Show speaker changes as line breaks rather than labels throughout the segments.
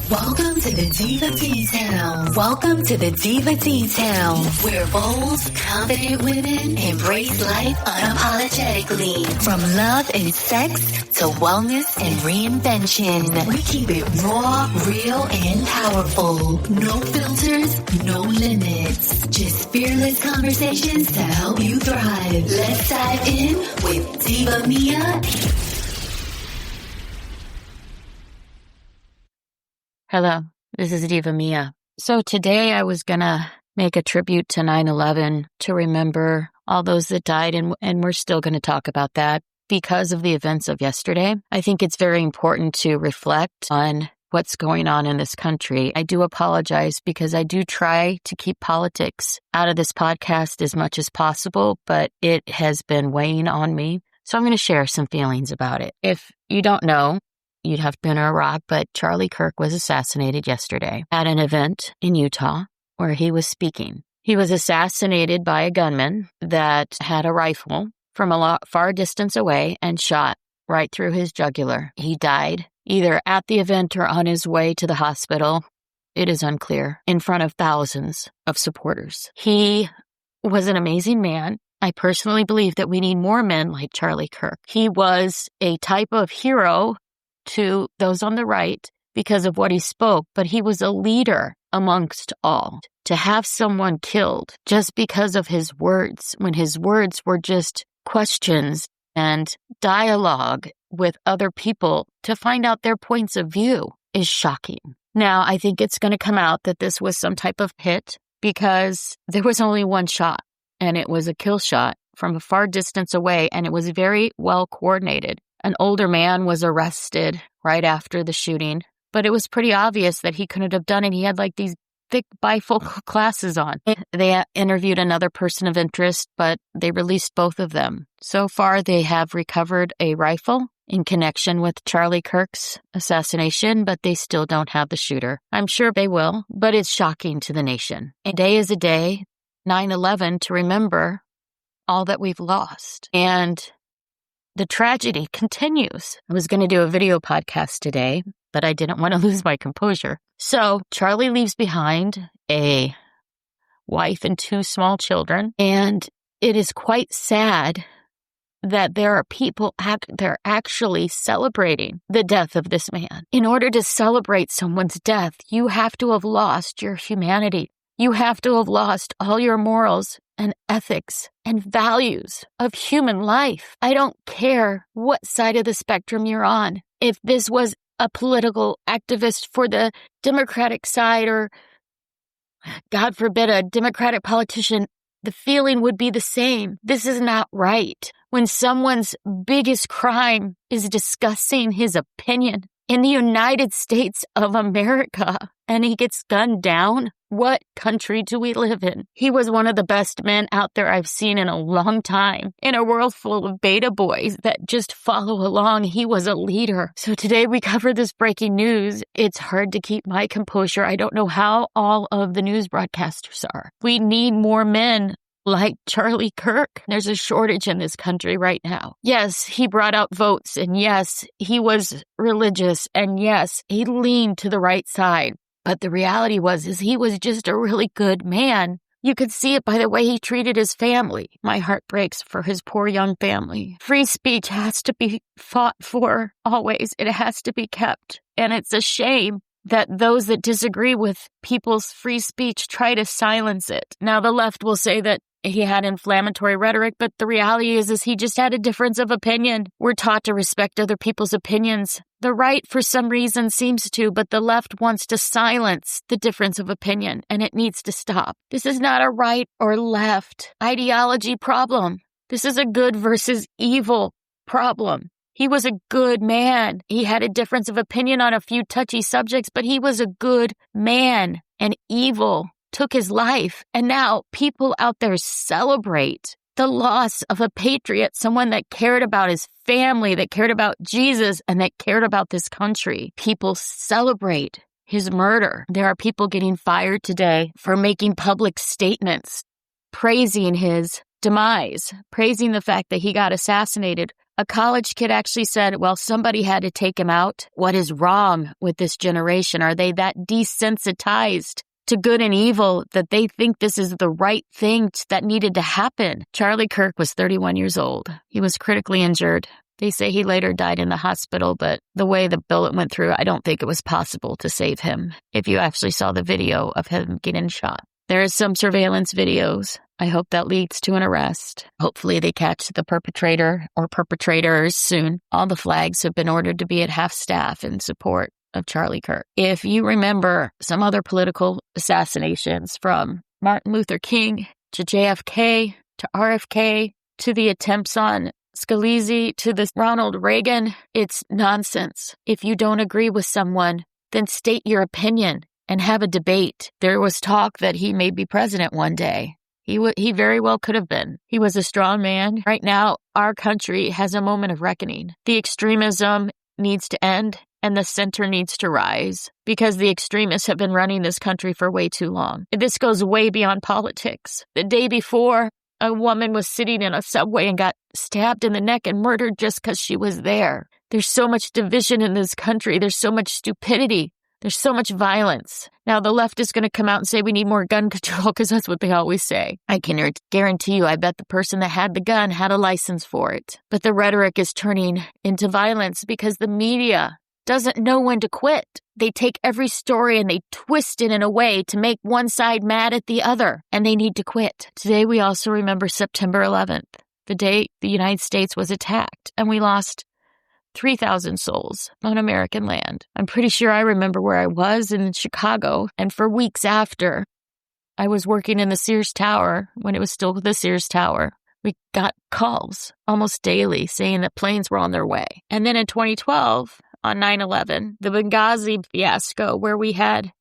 Welcome to the Diva Details. Welcome to the Diva Details, where bold, confident women embrace life unapologetically. From love and sex to wellness and reinvention, we keep it raw, real, and powerful. No filters, no limits. Just fearless conversations to help you thrive. Let's dive in with Diva Mia.
Hello, this is Diva Mia. So today I was going to make a tribute to 9/11 to remember all those that died, and we're still going to talk about that because of the events of yesterday. I think it's very important to reflect on what's going on in this country. I do apologize because I do try to keep politics out of this podcast as much as possible, but it has been weighing on me. So I'm going to share some feelings about it. If you don't know, you'd have been a rock, but Charlie Kirk was assassinated yesterday at an event in Utah where he was speaking. He was assassinated by a gunman that had a rifle from a far distance away and shot right through his jugular. He died either at the event or on his way to the hospital. It is unclear, in front of thousands of supporters. He was an amazing man. I personally believe that we need more men like Charlie Kirk. He was a type of hero to those on the right because of what he spoke, but he was a leader amongst all. To have someone killed just because of his words, when his words were just questions and dialogue with other people to find out their points of view, is shocking. Now, I think it's going to come out that this was some type of hit because there was only one shot, and it was a kill shot from a far distance away, and it was very well coordinated. An older man was arrested right after the shooting, but it was pretty obvious that he couldn't have done it. He had like these thick bifocal glasses on. They interviewed another person of interest, but they released both of them. So far, they have recovered a rifle in connection with Charlie Kirk's assassination, but they still don't have the shooter. I'm sure they will, but it's shocking to the nation. A day is a day, 9/11, to remember all that we've lost. And the tragedy continues. I was going to do a video podcast today, but I didn't want to lose my composure. So Charlie leaves behind a wife and 2 small children, and it is quite sad that there are people they're actually celebrating the death of this man. In order to celebrate someone's death, you have to have lost your humanity. You have to have lost all your morals and ethics and values of human life. I don't care what side of the spectrum you're on. If this was a political activist for the Democratic side or, God forbid, a Democratic politician, the feeling would be the same. This is not right. When someone's biggest crime is discussing his opinion in the United States of America and he gets gunned down, what country do we live in? He was one of the best men out there I've seen in a long time. In a world full of beta boys that just follow along, he was a leader. So today we cover this breaking news. It's hard to keep my composure. I don't know how all of the news broadcasters are. We need more men like Charlie Kirk. There's a shortage in this country right now. Yes, he brought out votes, and yes, he was religious, and yes, he leaned to the right side. But the reality is he was just a really good man. You could see it by the way he treated his family. My heart breaks for his poor young family. Free speech has to be fought for always. It has to be kept. And it's a shame that those that disagree with people's free speech try to silence it. Now, the left will say that he had inflammatory rhetoric, but the reality is he just had a difference of opinion. We're taught to respect other people's opinions. The right, for some reason, seems to, but the left wants to silence the difference of opinion, and it needs to stop. This is not a right or left ideology problem. This is a good versus evil problem. He was a good man. He had a difference of opinion on a few touchy subjects, but he was a good man, and evil took his life. And now people out there celebrate the loss of a patriot, someone that cared about his family, that cared about Jesus, and that cared about this country. People celebrate his murder. There are people getting fired today for making public statements praising his demise, praising the fact that he got assassinated. A college kid actually said, well, somebody had to take him out. What is wrong with this generation? Are they that desensitized to good and evil that they think this is the right thing that needed to happen? Charlie Kirk was 31 years old. He was critically injured. They say he later died in the hospital, but the way the bullet went through, I don't think it was possible to save him if you actually saw the video of him getting shot. There is some surveillance videos. I hope that leads to an arrest. Hopefully they catch the perpetrator or perpetrators soon. All the flags have been ordered to be at half staff in support of Charlie Kirk. If you remember some other political assassinations, from Martin Luther King to JFK to RFK to the attempts on Scalise to this Ronald Reagan, it's nonsense. If you don't agree with someone, then state your opinion and have a debate. There was talk that he may be president one day. He very well could have been. He was a strong man. Right now, our country has a moment of reckoning. The extremism needs to end and the center needs to rise, because the extremists have been running this country for way too long. This goes way beyond politics. The day before, a woman was sitting in a subway and got stabbed in the neck and murdered just because she was there. There's so much division in this country. There's so much stupidity. There's so much violence. Now, the left is going to come out and say we need more gun control because that's what they always say. I can guarantee you, I bet the person that had the gun had a license for it. But the rhetoric is turning into violence because the media doesn't know when to quit. They take every story and they twist it in a way to make one side mad at the other, and they need to quit. Today, we also remember September 11th, the day the United States was attacked, and we lost 3,000 souls on American land. I'm pretty sure I remember where I was in Chicago, and for weeks after, I was working in the Sears Tower when it was still the Sears Tower. We got calls almost daily saying that planes were on their way. And then in 2012, on 9/11, the Benghazi fiasco, where we had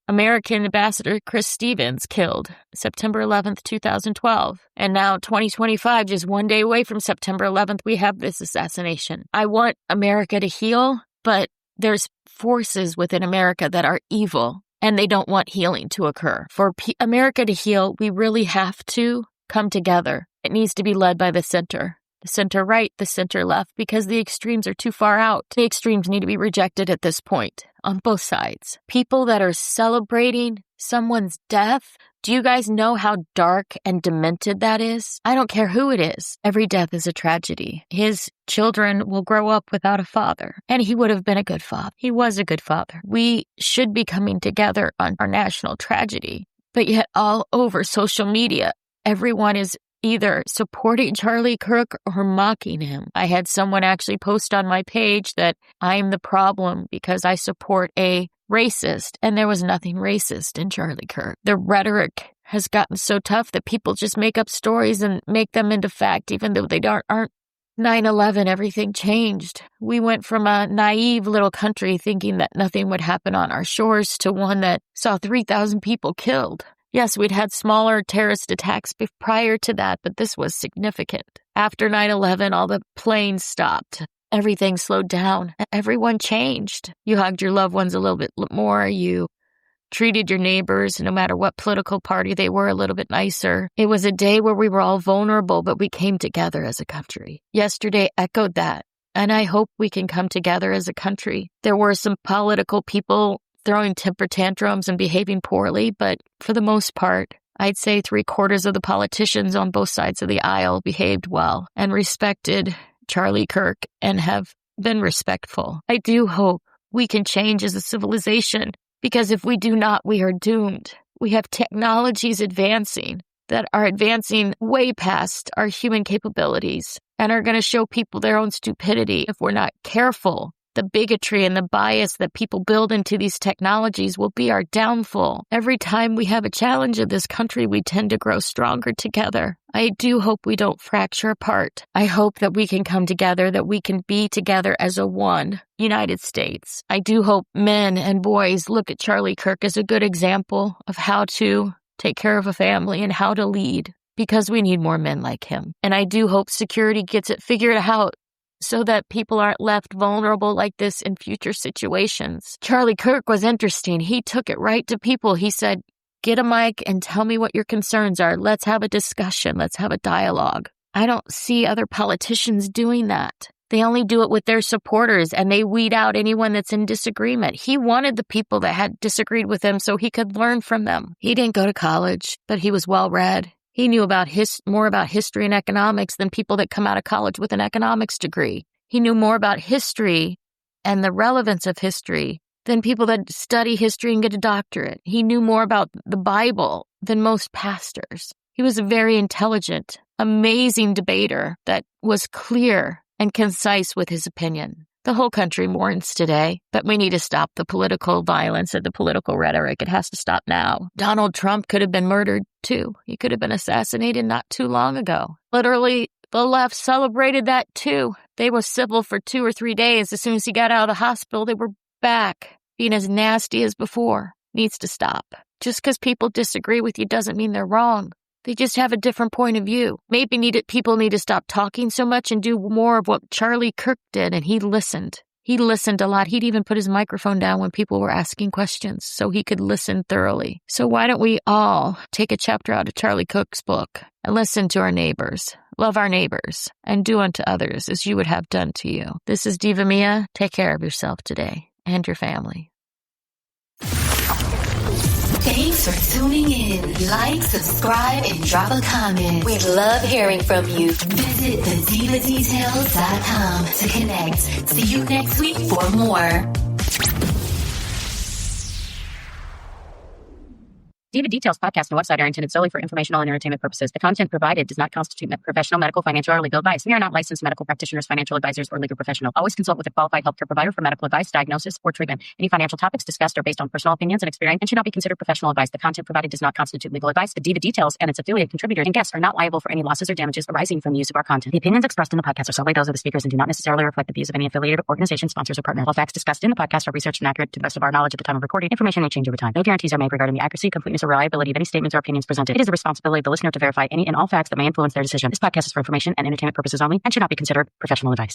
American Ambassador Chris Stevens killed, September 11th, 2012. And now 2025, just one day away from September 11th, we have this assassination. I want America to heal, but there's forces within America that are evil, and they don't want healing to occur. For America to heal, we really have to come together. It needs to be led by the center. The center right, the center left, because the extremes are too far out. The extremes need to be rejected at this point on both sides. People that are celebrating someone's death, do you guys know how dark and demented that is? I don't care who it is. Every death is a tragedy. His children will grow up without a father, and he would have been a good father. He was a good father. We should be coming together on our national tragedy, but yet all over social media, everyone is either supporting Charlie Kirk or mocking him. I had someone actually post on my page that I'm the problem because I support a racist, and there was nothing racist in Charlie Kirk. The rhetoric has gotten so tough that people just make up stories and make them into fact, even though they aren't. 9/11, everything changed. We went from a naive little country thinking that nothing would happen on our shores to one that saw 3,000 people killed. Yes, we'd had smaller terrorist attacks prior to that, but this was significant. After 9/11, all the planes stopped. Everything slowed down. Everyone changed. You hugged your loved ones a little bit more. You treated your neighbors, no matter what political party they were, a little bit nicer. It was a day where we were all vulnerable, but we came together as a country. Yesterday echoed that, and I hope we can come together as a country. There were some political people throwing temper tantrums and behaving poorly, but for the most part, I'd say 3/4 of the politicians on both sides of the aisle behaved well and respected Charlie Kirk and have been respectful. I do hope we can change as a civilization, because if we do not, we are doomed. We have technologies advancing that are advancing way past our human capabilities and are going to show people their own stupidity if we're not careful. The bigotry and the bias that people build into these technologies will be our downfall. Every time we have a challenge in this country, we tend to grow stronger together. I do hope we don't fracture apart. I hope that we can come together, that we can be together as a one United States. I do hope men and boys look at Charlie Kirk as a good example of how to take care of a family and how to lead, because we need more men like him. And I do hope security gets it figured out, so that people aren't left vulnerable like this in future situations. Charlie Kirk was interesting. He took it right to people. He said, get a mic and tell me what your concerns are. Let's have a discussion. Let's have a dialogue. I don't see other politicians doing that. They only do it with their supporters, and they weed out anyone that's in disagreement. He wanted the people that had disagreed with him so he could learn from them. He didn't go to college, but he was well-read. He knew about more about history and economics than people that come out of college with an economics degree. He knew more about history and the relevance of history than people that study history and get a doctorate. He knew more about the Bible than most pastors. He was a very intelligent, amazing debater that was clear and concise with his opinion. The whole country mourns today, but we need to stop the political violence and the political rhetoric. It has to stop now. Donald Trump could have been murdered too. He could have been assassinated not too long ago. Literally, the left celebrated that too. They were civil for 2 or 3 days. As soon as he got out of the hospital, they were back being as nasty as before. Needs to stop. Just because people disagree with you doesn't mean they're wrong. They just have a different point of view. Maybe people need to stop talking so much and do more of what Charlie Kirk did, and he listened. He listened a lot. He'd even put his microphone down when people were asking questions so he could listen thoroughly. So why don't we all take a chapter out of Charlie Kirk's book and listen to our neighbors, love our neighbors, and do unto others as you would have done to you. This is Diva Mia. Take care of yourself today and your family.
Thanks for tuning in. Like, subscribe, and drop a comment. We'd love hearing from you. Visit thedivadetails.com to connect. See you next week for more.
Diva Details podcast and website are intended solely for informational and entertainment purposes. The content provided does not constitute professional, medical, financial, or legal advice. We are not licensed medical practitioners, financial advisors, or legal professionals. Always consult with a qualified healthcare provider for medical advice, diagnosis, or treatment. Any financial topics discussed are based on personal opinions and experience and should not be considered professional advice. The content provided does not constitute legal advice. The Diva Details and its affiliate contributors and guests are not liable for any losses or damages arising from the use of our content. The opinions expressed in the podcast are solely those of the speakers and do not necessarily reflect the views of any affiliated organization, sponsors, or partners. All facts discussed in the podcast are researched and accurate to the best of our knowledge at the time of recording. Information may change over time. No guarantees are made regarding the accuracy, completeness, or reliability of any statements or opinions presented. It is the responsibility of the listener to verify any and all facts that may influence their decision. This podcast is for information and entertainment purposes only and should not be considered professional advice.